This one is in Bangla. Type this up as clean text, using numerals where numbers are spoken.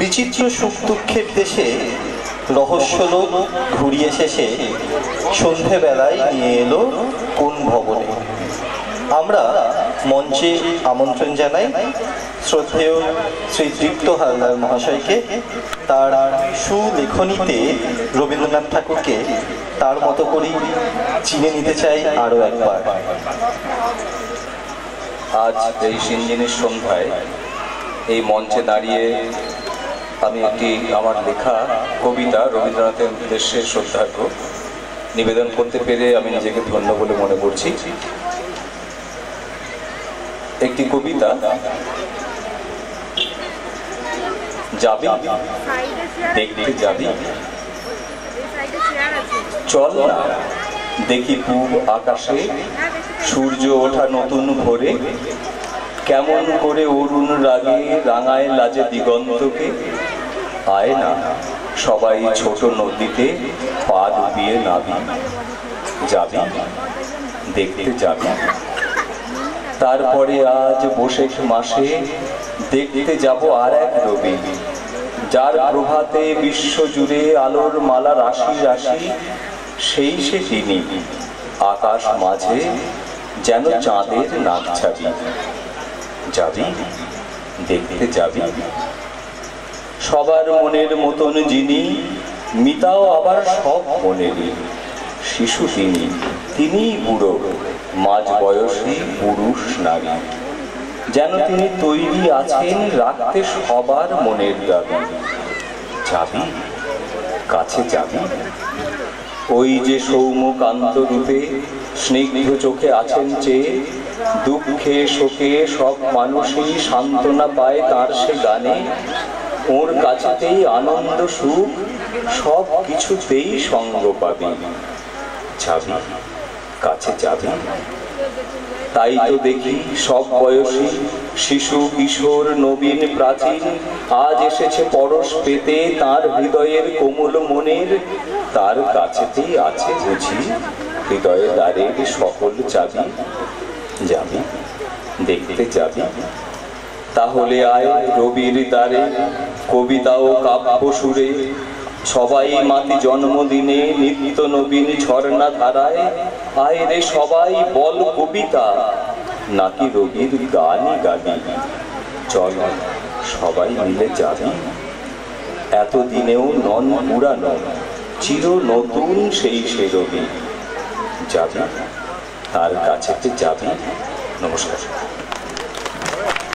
বিচিত্র সুখ দুঃখের দেশে রহস্যলোক ঘুরিয়ে শেষে সন্ধেবেলায় নিয়ে এলো কোন ভবনে। আমরা মঞ্চে আমন্ত্রণ জানাই শ্রদ্ধেয় শ্রী দীপ্ত হালদার মহাশয়কে। তার সুলেখনীতে রবীন্দ্রনাথ ঠাকুরকে তার মতো করেই চিনে নিতে চাই আরও একবার। আজ এই সিঞ্জিনের সন্ধ্যায় এই মঞ্চে দাঁড়িয়ে আমি একটি আমার লেখা কবিতা রবীন্দ্রনাথের উদ্দেশ্যে শ্রদ্ধার্ঘ নিবেদন করতে পেরে আমি নিজেকে ধন্য বলে মনে করছি। একটি কবিতা, যাবি দেখতে যাবি, চল না দেখি পূব আকাশে সূর্য ওঠা নতুন ভোরে, কেমন করে অরুণ রাগে রাঙায় লাজে দিগন্তকে। আয় না সবাই ছোট নদীতে পা ডুবিয়ে নাবি, যাবি দেখতে যাবি। তারপরে আজ বৈশাখ মাসে দেখতে যাব আর এক রবি, যার প্রভাতে বিশ্ব জুড়ে আলোর মালা রাশি রাশি। সেই সে তিনি আকাশ মাঝে যেন চাঁদের নাক ছাবি, যাবি দেখতে যাবি। সবার মনের মতন যিনি, মিতাও আবার সব মনেরই। শিশু তিনি, তিনিই বুড়ো মাঝ বয়সী পুরুষ নারী, যেন তিনি তৈরি আছেন রাখতে সবার মনের দাবি। যাবি কাছে যাবি, ওই যে সৌম্যকান্ত রূপে স্নিগ্ধ চোখে আছেন চেয়ে, দুঃখে শোকে সব মানুষই সান্ত্বনা পায় তার সে গানে। ওর কাছেতেই আনন্দ সুখ সব কিছুতেই সঙ্গ পাবি, যাবি কাছে যাবি। তাই তো দেখি সব বয়সী শিশু কিশোর নবীন প্রাচীন আজ এসেছে পরশ পেতে তার হৃদয়ের কোমল মনের। তার কাছেতেই আছে বুঝি হৃদয়ে দ্বারের সকল চাবি, যাবি দেখতে যাবি। তাহলে আয় রবির দ্বারে কবিতা ও কাব্য সুরে, সবাই মাতি জন্মদিনে নিত্য নবীন ঝর্ণা ধারায়। আয় রে সবাই বল কবিতা নাকি রবির গানই গাবি, চল সবাই মিলে যাবি। এতদিনেও নন পুরানো চির নতুন সেই সে রবি, যাবি তার কাছেতে যাবি। নমস্কার।